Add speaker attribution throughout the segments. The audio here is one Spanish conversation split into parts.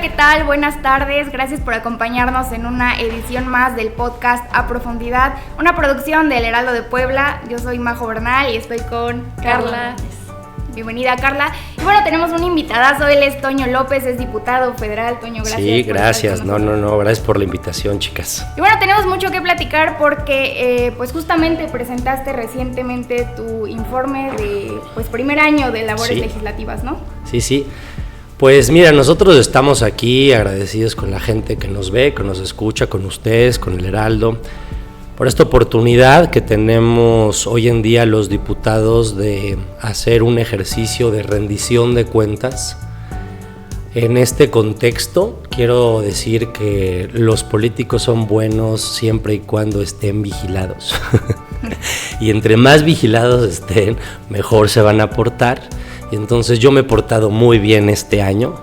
Speaker 1: Hola, ¿qué tal? Buenas tardes. Gracias por acompañarnos en una edición más del podcast A Profundidad, una producción del Heraldo de Puebla. Yo soy Majo Bernal y estoy con Carla. Bienvenida, Carla. Y bueno, tenemos un invitadazo, él es Toño López, es diputado federal. Toño, gracias.
Speaker 2: Sí, gracias. Gracias por la invitación, chicas.
Speaker 1: Y bueno, tenemos mucho que platicar porque pues justamente presentaste recientemente tu informe de primer año de labores legislativas, ¿no?
Speaker 2: Sí. Pues mira, nosotros estamos aquí agradecidos con la gente que nos ve, que nos escucha, con ustedes, con el Heraldo, por esta oportunidad que tenemos hoy en día los diputados de hacer un ejercicio de rendición de cuentas. En este contexto, quiero decir que los políticos son buenos siempre y cuando estén vigilados. Y entre más vigilados estén, mejor se van a portar. Y entonces yo me he portado muy bien este año.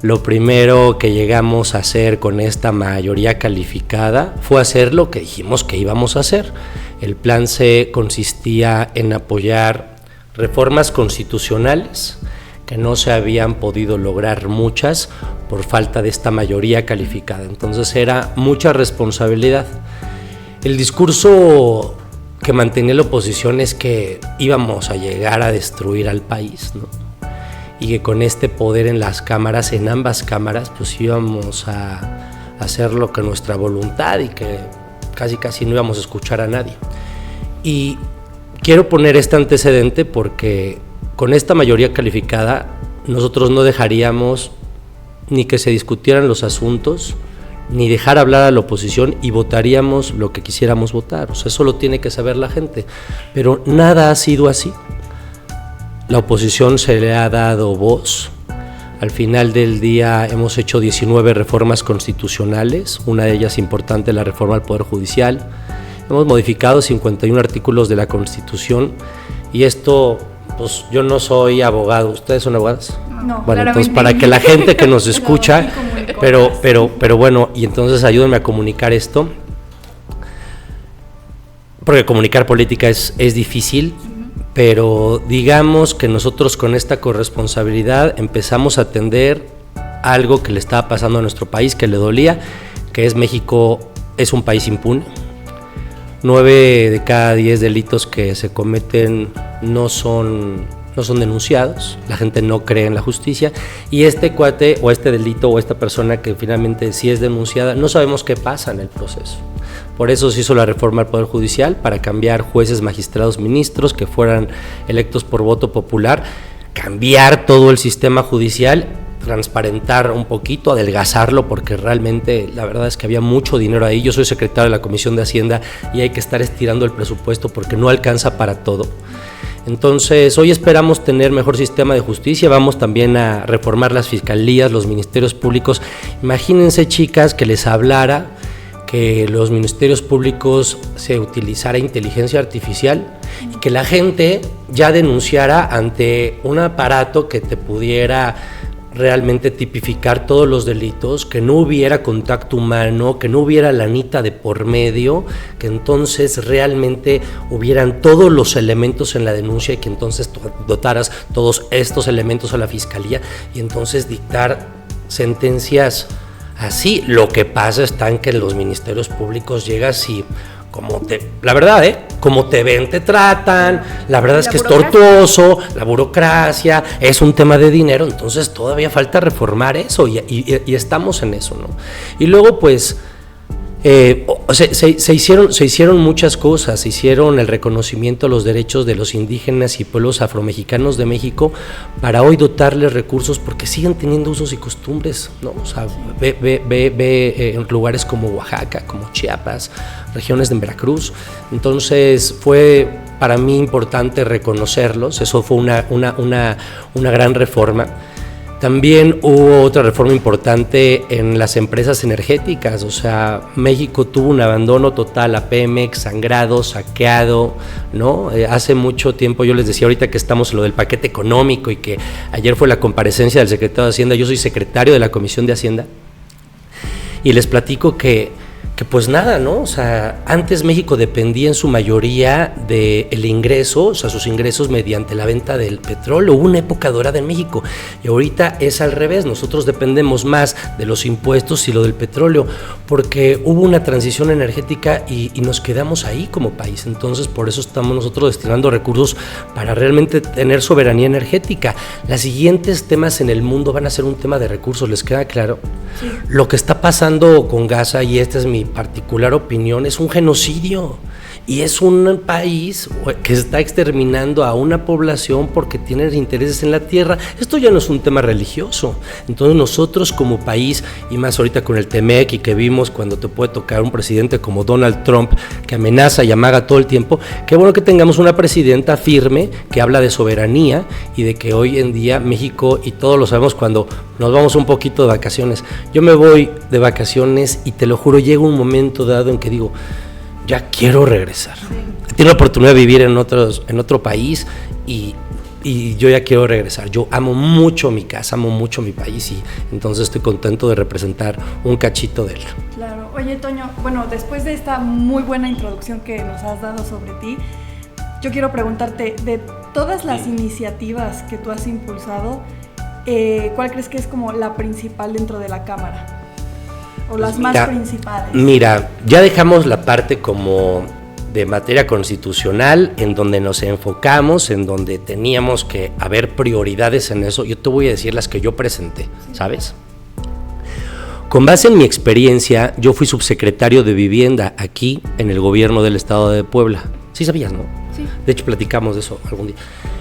Speaker 2: Lo primero que llegamos a hacer con esta mayoría calificada fue hacer lo que dijimos que íbamos a hacer. El plan C consistía en apoyar reformas constitucionales que no se habían podido lograr muchas por falta de esta mayoría calificada. Entonces era mucha responsabilidad. El discurso que mantenía la oposición es que íbamos a llegar a destruir al país, ¿no? Y que con este poder en las cámaras, en ambas cámaras, pues íbamos a hacer lo que nuestra voluntad y que casi no íbamos a escuchar a nadie. Y quiero poner este antecedente porque con esta mayoría calificada nosotros no dejaríamos ni que se discutieran los asuntos, ni dejar hablar a la oposición y votaríamos lo que quisiéramos votar. O sea, eso lo tiene que saber la gente. Pero nada ha sido así. La oposición se le ha dado voz. Al final del día hemos hecho 19 reformas constitucionales, una de ellas importante, la reforma al Poder Judicial. Hemos modificado 51 artículos de la Constitución y esto, pues yo no soy abogado. ¿Ustedes son abogadas?
Speaker 1: No,
Speaker 2: bueno, entonces para que la gente que nos escucha, pero bueno, y entonces ayúdenme a comunicar esto, porque comunicar política es difícil, pero digamos que nosotros con esta corresponsabilidad empezamos a atender algo que le estaba pasando a nuestro país, que le dolía, que es México es un país impune. 9 de cada 10 delitos que se cometen no son denunciados, la gente no cree en la justicia y este cuate o este delito o esta persona que finalmente sí es denunciada, no sabemos qué pasa en el proceso. Por eso se hizo la reforma al Poder Judicial, para cambiar jueces, magistrados, ministros que fueran electos por voto popular, cambiar todo el sistema judicial, transparentar un poquito, adelgazarlo, porque realmente la verdad es que había mucho dinero ahí. Yo soy secretario de la Comisión de Hacienda y hay que estar estirando el presupuesto porque no alcanza para todo. Entonces, hoy esperamos tener mejor sistema de justicia, vamos también a reformar las fiscalías, los ministerios públicos. Imagínense, chicas, que les hablara que los ministerios públicos se utilizara inteligencia artificial y que la gente ya denunciara ante un aparato que te pudiera realmente tipificar todos los delitos, que no hubiera contacto humano, que no hubiera lanita de por medio, que entonces realmente hubieran todos los elementos en la denuncia y que entonces dotaras todos estos elementos a la fiscalía y entonces dictar sentencias así. Lo que pasa está en que en los ministerios públicos llegas y la verdad, como te ven, te tratan, la verdad es que es tortuoso, la burocracia, es un tema de dinero, entonces todavía falta reformar eso y estamos en eso, ¿no? Y luego pues se hicieron muchas cosas, se hicieron el reconocimiento a los derechos de los indígenas y pueblos afromexicanos de México para hoy dotarles recursos porque siguen teniendo usos y costumbres, ¿no? O sea, ve en lugares como Oaxaca, como Chiapas, regiones de Veracruz. Entonces fue para mí importante reconocerlos, eso fue una gran reforma. También hubo otra reforma importante en las empresas energéticas, o sea, México tuvo un abandono total a Pemex, sangrado, saqueado, ¿no? Hace mucho tiempo, yo les decía ahorita que estamos en lo del paquete económico y que ayer fue la comparecencia del secretario de Hacienda, yo soy secretario de la Comisión de Hacienda, y les platico que que pues nada, ¿no? O sea, antes México dependía en su mayoría del ingreso, o sea, sus ingresos mediante la venta del petróleo. Hubo una época dorada en México y ahorita es al revés. Nosotros dependemos más de los impuestos y lo del petróleo porque hubo una transición energética y nos quedamos ahí como país. Entonces, por eso estamos nosotros destinando recursos para realmente tener soberanía energética. Los siguientes temas en el mundo van a ser un tema de recursos, ¿les queda claro? Sí. Lo que está pasando con Gaza, y esta es mi particular opinión, es un genocidio y es un país que está exterminando a una población porque tiene intereses en la tierra. Esto ya no es un tema religioso. Entonces nosotros como país, y más ahorita con el TEMEC y que vimos cuando te puede tocar un presidente como Donald Trump que amenaza y amaga todo el tiempo, qué bueno que tengamos una presidenta firme que habla de soberanía y de que hoy en día México, y todos lo sabemos cuando nos vamos un poquito de vacaciones, yo me voy de vacaciones y te lo juro, llega un momento dado en que digo, ya quiero regresar. Sí. Tengo la oportunidad de vivir en otro país y yo ya quiero regresar. Yo amo mucho mi casa, amo mucho mi país y entonces estoy contento de representar un cachito de él.
Speaker 3: Claro. Oye, Toño, bueno, después de esta muy buena introducción que nos has dado sobre ti, yo quiero preguntarte, de todas las iniciativas que tú has impulsado, ¿cuál crees que es como la principal dentro de la Cámara? O las más principales.
Speaker 2: Mira, ya dejamos la parte como de materia constitucional, en donde nos enfocamos, en donde teníamos que haber prioridades en eso. Yo te voy a decir las que yo presenté, ¿sabes? Con base en mi experiencia, yo fui subsecretario de Vivienda aquí en el gobierno del estado de Puebla. Sí sabías, ¿no? Sí. De hecho, platicamos de eso algún día.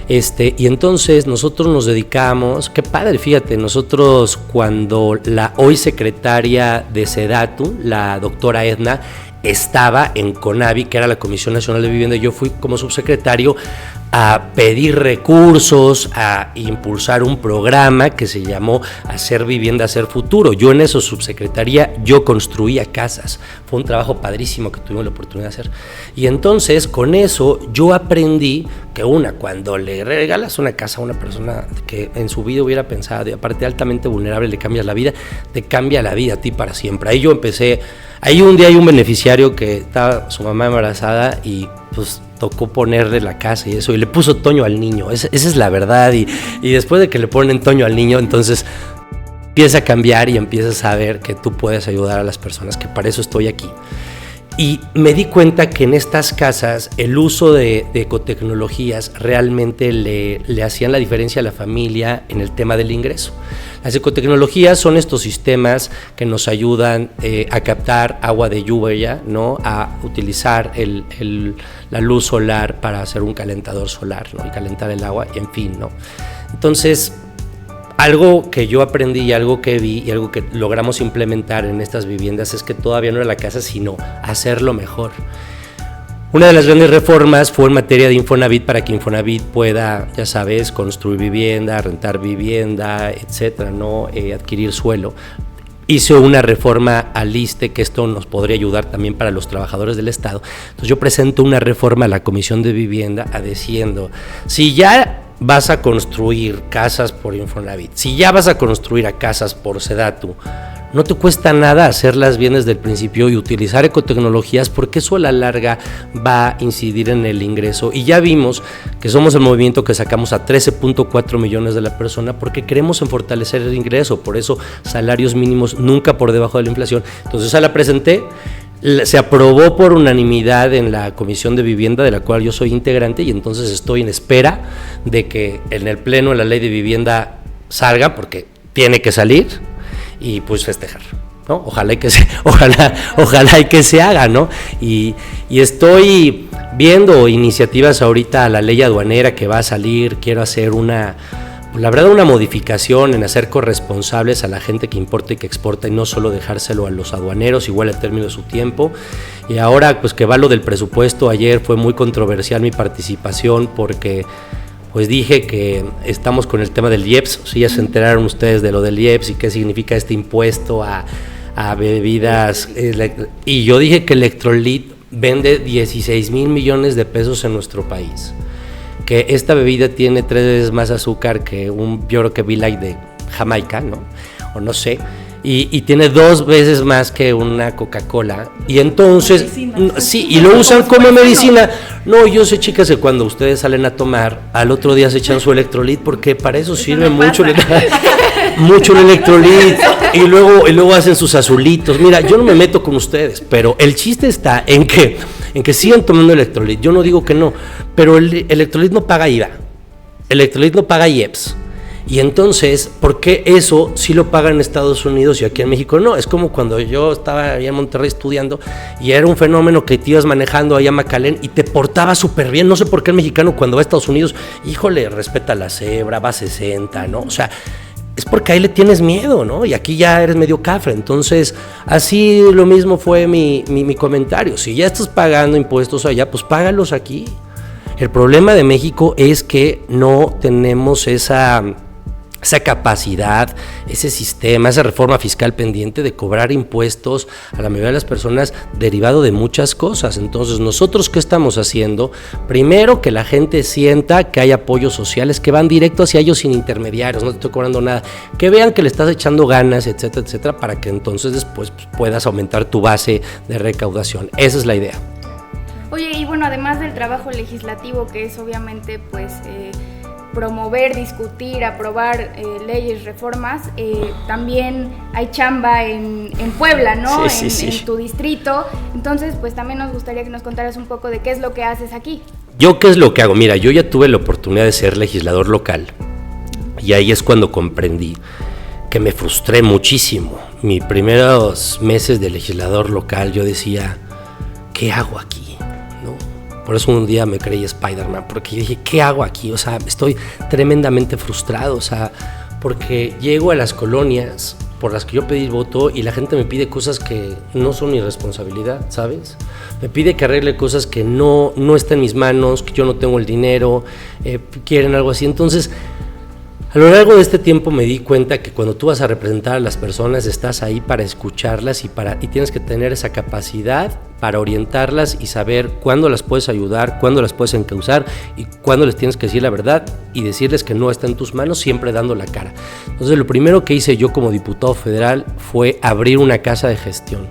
Speaker 2: Y entonces nosotros nos dedicamos, qué padre, fíjate, nosotros cuando la hoy secretaria de SEDATU, la doctora Edna, estaba en CONAVI, que era la Comisión Nacional de Vivienda, yo fui como subsecretario a pedir recursos, a impulsar un programa que se llamó Hacer Vivienda, Hacer Futuro. Yo en esa subsecretaría, yo construía casas. Fue un trabajo padrísimo que tuvimos la oportunidad de hacer. Y entonces, con eso, yo aprendí que cuando le regalas una casa a una persona que en su vida hubiera pensado, y aparte altamente vulnerable, le cambias la vida, te cambia la vida a ti para siempre. Ahí yo empecé, un día hay un beneficiario que estaba su mamá embarazada y pues tocó ponerle la casa y eso, y le puso Toño al niño, esa es la verdad, y después de que le ponen Toño al niño, entonces empieza a cambiar y empiezas a ver que tú puedes ayudar a las personas, que para eso estoy aquí. Y me di cuenta que en estas casas el uso de ecotecnologías realmente le hacían la diferencia a la familia en el tema del ingreso. Las ecotecnologías son estos sistemas que nos ayudan a captar agua de lluvia, ¿no? A utilizar la luz solar para hacer un calentador solar, ¿no? Y calentar el agua, y en fin, ¿no? Entonces, algo que yo aprendí y algo que vi y algo que logramos implementar en estas viviendas es que todavía no era la casa, sino hacerlo mejor. Una de las grandes reformas fue en materia de Infonavit, para que Infonavit pueda, ya sabes, construir vivienda, rentar vivienda, etcétera, ¿no? Adquirir suelo. Hice una reforma al ISSSTE, que esto nos podría ayudar también para los trabajadores del Estado. Entonces yo presento una reforma a la Comisión de Vivienda diciendo, si ya vas a construir casas por Infonavit, si ya vas a construir a casas por SEDATU, no te cuesta nada hacerlas bien desde el principio y utilizar ecotecnologías, porque eso a la larga va a incidir en el ingreso. Y ya vimos que somos el movimiento que sacamos a 13.4 millones de la persona porque creemos en fortalecer el ingreso, por eso salarios mínimos nunca por debajo de la inflación. Entonces esa la presenté, se aprobó por unanimidad en la Comisión de Vivienda, de la cual yo soy integrante, y entonces estoy en espera de que en el Pleno la Ley de Vivienda salga, porque tiene que salir, y pues festejar, ¿no? Ojalá y que se haga, ¿no? Y estoy viendo iniciativas ahorita a la ley aduanera que va a salir. Quiero hacer una modificación en hacer corresponsables a la gente que importa y que exporta, y no solo dejárselo a los aduaneros, igual al término de su tiempo. Y ahora pues que va lo del presupuesto, ayer fue muy controversial mi participación porque pues dije que estamos con el tema del IEPS. Sí, ya se enteraron ustedes de lo del IEPS y qué significa este impuesto a bebidas, y yo dije que Electrolit vende 16 mil millones de pesos en nuestro país, que esta bebida tiene 3 veces más azúcar que yo creo que Be Like de Jamaica, ¿no? O no sé, y tiene 2 veces más que una Coca-Cola. Y entonces, sí, y lo usan como medicina. No, yo sé, chicas, que cuando ustedes salen a tomar, al otro día se echan su electrolit, porque para eso sirve mucho el electrolit. Y luego hacen sus azulitos. Mira, yo no me meto con ustedes, pero el chiste está en que sigan tomando electrolit. Yo no digo que no, pero el electrolit no paga IVA. El electrolit no paga IEPS. Y entonces, ¿por qué eso sí lo pagan en Estados Unidos y aquí en México no? Es como cuando yo estaba allá en Monterrey estudiando y era un fenómeno que te ibas manejando allá a McAllen y te portabas súper bien. No sé por qué el mexicano cuando va a Estados Unidos, híjole, respeta la cebra, va a 60, ¿no? O sea, es porque ahí le tienes miedo, ¿no? Y aquí ya eres medio cafre. Entonces, así lo mismo fue mi comentario. Si ya estás pagando impuestos allá, pues págalos aquí. El problema de México es que no tenemos esa capacidad, ese sistema, esa reforma fiscal pendiente de cobrar impuestos a la mayoría de las personas derivado de muchas cosas. Entonces, ¿nosotros qué estamos haciendo? Primero, que la gente sienta que hay apoyos sociales que van directo hacia ellos sin intermediarios, no te estoy cobrando nada, que vean que le estás echando ganas, etcétera, etcétera, para que entonces después puedas aumentar tu base de recaudación. Esa es la idea.
Speaker 1: Oye, y bueno, además del trabajo legislativo, que es obviamente pues promover, discutir, aprobar leyes, reformas, también hay chamba en Puebla, ¿no?
Speaker 2: Sí.
Speaker 1: En tu distrito. Entonces, pues también nos gustaría que nos contaras un poco de qué es lo que haces aquí.
Speaker 2: ¿Yo qué es lo que hago? Mira, yo ya tuve la oportunidad de ser legislador local y ahí es cuando comprendí que me frustré muchísimo. Mis primeros meses de legislador local yo decía, ¿qué hago aquí? Por eso un día me creí Spider-Man, porque dije, ¿qué hago aquí? O sea, estoy tremendamente frustrado, o sea, porque llego a las colonias por las que yo pedí voto y la gente me pide cosas que no son mi responsabilidad, ¿sabes? Me pide que arregle cosas que no están en mis manos, que yo no tengo el dinero, quieren algo así. Entonces, a lo largo de este tiempo me di cuenta que cuando tú vas a representar a las personas, estás ahí para escucharlas y tienes que tener esa capacidad para orientarlas y saber cuándo las puedes ayudar, cuándo las puedes encauzar y cuándo les tienes que decir la verdad y decirles que no está en tus manos, siempre dando la cara. Entonces, lo primero que hice yo como diputado federal fue abrir una casa de gestión.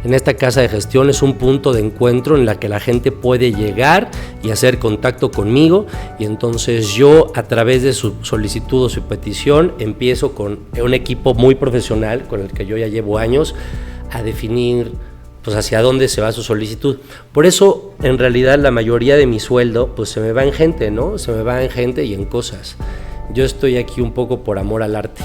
Speaker 2: En esta casa de gestión es un punto de encuentro en la que la gente puede llegar y hacer contacto conmigo, y entonces yo, a través de su solicitud o su petición, empiezo con un equipo muy profesional con el que yo ya llevo años a definir pues hacia dónde se va su solicitud. Por eso, en realidad, la mayoría de mi sueldo pues se me va en gente, ¿no? Se me va en gente y en cosas. Yo estoy aquí un poco por amor al arte.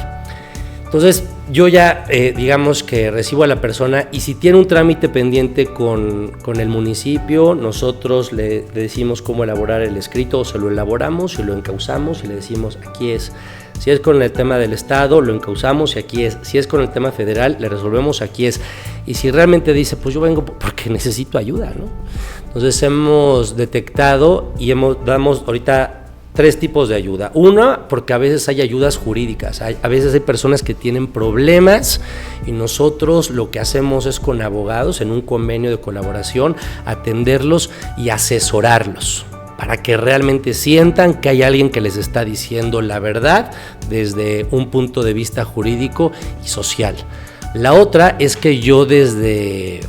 Speaker 2: Entonces, yo ya, digamos que recibo a la persona y si tiene un trámite pendiente con el municipio, nosotros le decimos cómo elaborar el escrito, o se lo elaboramos y lo encauzamos y le decimos, aquí es. Si es con el tema del Estado, lo encauzamos y aquí es. Si es con el tema federal, le resolvemos, aquí es. Y si realmente dice, pues yo vengo porque necesito ayuda, ¿no? Entonces, hemos detectado y damos ahorita 3 tipos de ayuda. Una, porque a veces hay ayudas jurídicas, a veces hay personas que tienen problemas y nosotros lo que hacemos es con abogados en un convenio de colaboración atenderlos y asesorarlos para que realmente sientan que hay alguien que les está diciendo la verdad desde un punto de vista jurídico y social. La otra es que yo desde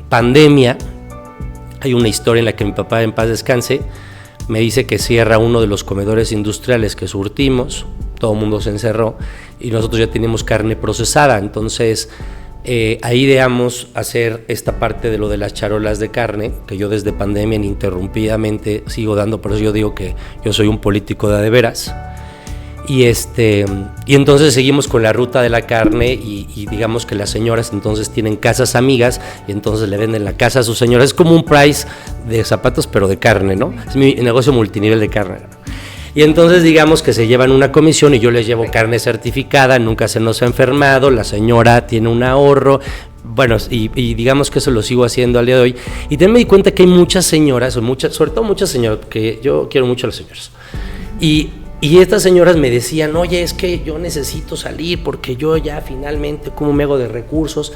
Speaker 2: pandemia, hay una historia en la que mi papá, en paz descanse, me dice que cierra uno de los comedores industriales que surtimos, todo el mundo se encerró y nosotros ya teníamos carne procesada, entonces ahí ideamos hacer esta parte de lo de las charolas de carne, que yo desde pandemia ininterrumpidamente sigo dando, por eso yo digo que yo soy un político de veras. Y entonces seguimos con la ruta de la carne y digamos que las señoras entonces tienen casas amigas y entonces le venden la casa a sus señoras. Es como un price de zapatos pero de carne, ¿no? Es mi negocio multinivel de carne. Y entonces digamos que se llevan una comisión y yo les llevo carne certificada, nunca se nos ha enfermado, la señora tiene un ahorro. Bueno, y digamos que eso lo sigo haciendo al día de hoy. Y también me di cuenta que hay muchas señoras, sobre todo muchas señoras, que yo quiero mucho a las señoras. Y estas señoras me decían, oye, es que yo necesito salir porque yo ya finalmente, ¿cómo me hago de recursos?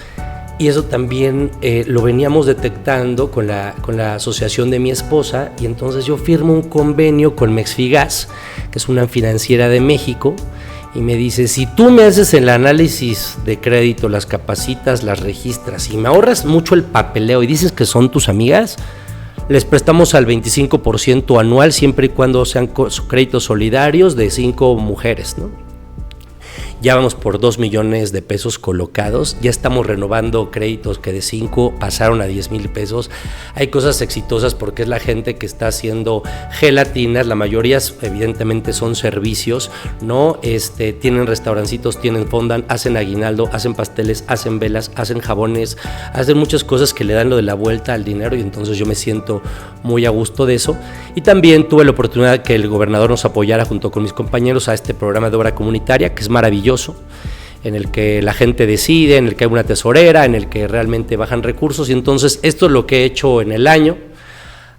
Speaker 2: Y eso también lo veníamos detectando con la asociación de mi esposa, y entonces yo firmo un convenio con Mexfigas, que es una financiera de México, y me dice, si tú me haces el análisis de crédito, las capacitas, las registras y me ahorras mucho el papeleo y dices que son tus amigas, les prestamos al 25% anual siempre y cuando sean créditos solidarios de 5 mujeres, ¿no? Ya vamos por 2 millones de pesos colocados, ya estamos renovando créditos que de 5 pasaron a 10 mil pesos. Hay cosas exitosas porque es la gente que está haciendo gelatinas, la mayoría evidentemente son servicios, ¿no? Tienen restaurancitos, tienen fondan, hacen aguinaldo, hacen pasteles, hacen velas, hacen jabones, hacen muchas cosas que le dan lo de la vuelta al dinero y entonces yo me siento muy a gusto de eso. Y también tuve la oportunidad que el gobernador nos apoyara junto con mis compañeros a este programa de obra comunitaria que es maravilloso, en el que la gente decide, en el que hay una tesorera, en el que realmente bajan recursos y entonces esto es lo que he hecho en el año.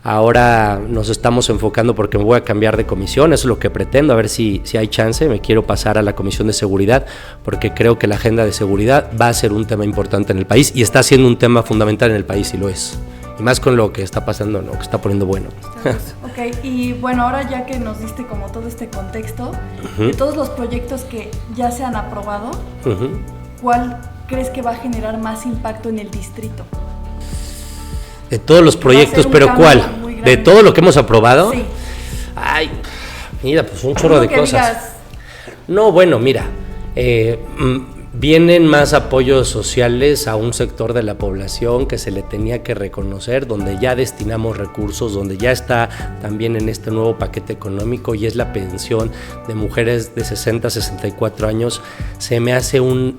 Speaker 2: Ahora nos estamos enfocando porque me voy a cambiar de comisión, eso es lo que pretendo, a ver si hay chance, me quiero pasar a la Comisión de Seguridad porque creo que la agenda de seguridad va a ser un tema importante en el país y está siendo un tema fundamental en el país y lo es. Y más con lo que está pasando, ¿no? Que está poniendo bueno.
Speaker 3: Ok, y bueno, ahora ya que nos diste como todo este contexto, de todos los proyectos que ya se han aprobado, ¿cuál crees que va a generar más impacto en el distrito?
Speaker 2: De todos los proyectos, pero ¿cuál? ¿De todo lo que hemos aprobado?
Speaker 3: Sí.
Speaker 2: Ay, mira, pues un chorro de cosas.
Speaker 3: Digas.
Speaker 2: No, bueno, mira, vienen más apoyos sociales a un sector de la población que se le tenía que reconocer, donde ya destinamos recursos, donde ya está también en este nuevo paquete económico y es la pensión de mujeres de 60 a 64 años. Se me hace un,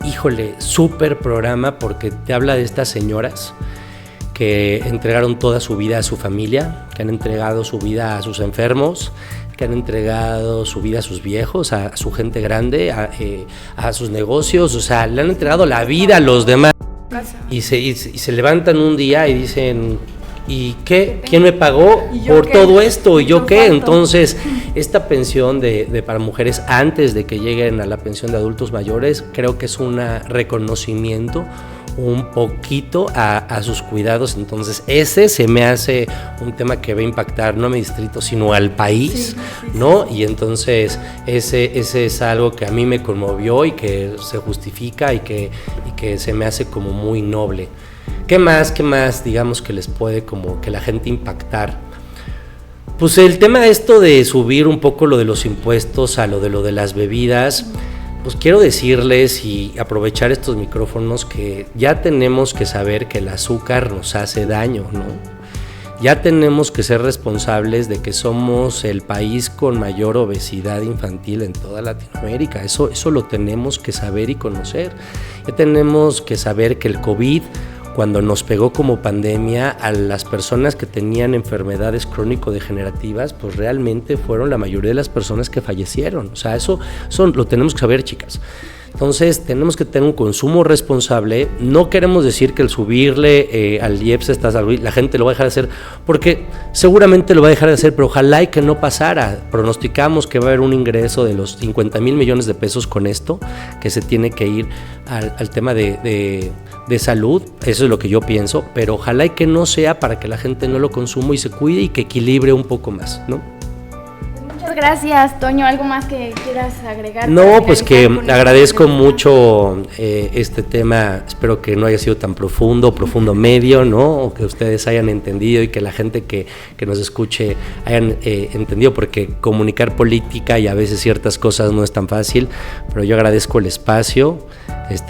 Speaker 2: súper programa porque te habla de estas señoras que entregaron toda su vida a su familia, que han entregado su vida a sus enfermos, que han entregado su vida a sus viejos, a su gente grande, a sus negocios, o sea, le han entregado la vida a los demás. Y se levantan un día y dicen, ¿y qué? ¿Quién me pagó por todo esto? ¿Y yo qué? Entonces, esta pensión para mujeres antes de que lleguen a la pensión de adultos mayores, creo que es un reconocimiento un poquito a sus cuidados, entonces ese se me hace un tema que va a impactar no a mi distrito sino al país, ¿no? Y entonces ese es algo que a mí me conmovió y que se justifica y que se me hace como muy noble. ¿Qué más digamos que les puede como que la gente impactar? Pues el tema esto de subir un poco lo de los impuestos a lo de las bebidas. Pues quiero decirles y aprovechar estos micrófonos que ya tenemos que saber que el azúcar nos hace daño, ¿no? Ya tenemos que ser responsables de que somos el país con mayor obesidad infantil en toda Latinoamérica. Eso lo tenemos que saber y conocer. Ya tenemos que saber que el COVID, cuando nos pegó como pandemia, a las personas que tenían enfermedades crónico-degenerativas, pues realmente fueron la mayoría de las personas que fallecieron. O sea, eso lo tenemos que saber, chicas. Entonces, tenemos que tener un consumo responsable. No queremos decir que el subirle al IEPS la gente lo va a dejar de hacer, porque seguramente lo va a dejar de hacer, pero ojalá y que no pasara. Pronosticamos que va a haber un ingreso de los 50 mil millones de pesos con esto, que se tiene que ir al tema de salud, eso es lo que yo pienso, pero ojalá y que no sea para que la gente no lo consuma y se cuide y que equilibre un poco más, ¿no?
Speaker 1: Muchas gracias, Toño. ¿Algo más que quieras agregar?
Speaker 2: No, pues que agradezco mucho este tema, espero que no haya sido tan profundo medio, ¿no? O que ustedes hayan entendido y que la gente que nos escuche hayan entendido, porque comunicar política y a veces ciertas cosas no es tan fácil, pero yo agradezco el espacio,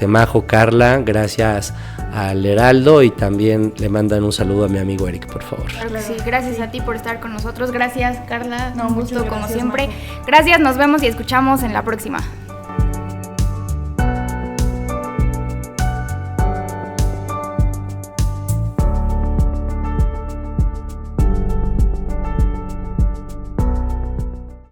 Speaker 2: Majo, Carla, gracias al Heraldo y también le mandan un saludo a mi amigo Eric, por favor.
Speaker 1: Sí, gracias a ti por estar con nosotros, gracias Carla,
Speaker 3: No,
Speaker 1: un gusto
Speaker 3: muchas
Speaker 1: como
Speaker 3: gracias,
Speaker 1: siempre.
Speaker 3: Majo.
Speaker 1: Gracias, nos vemos y escuchamos en la próxima.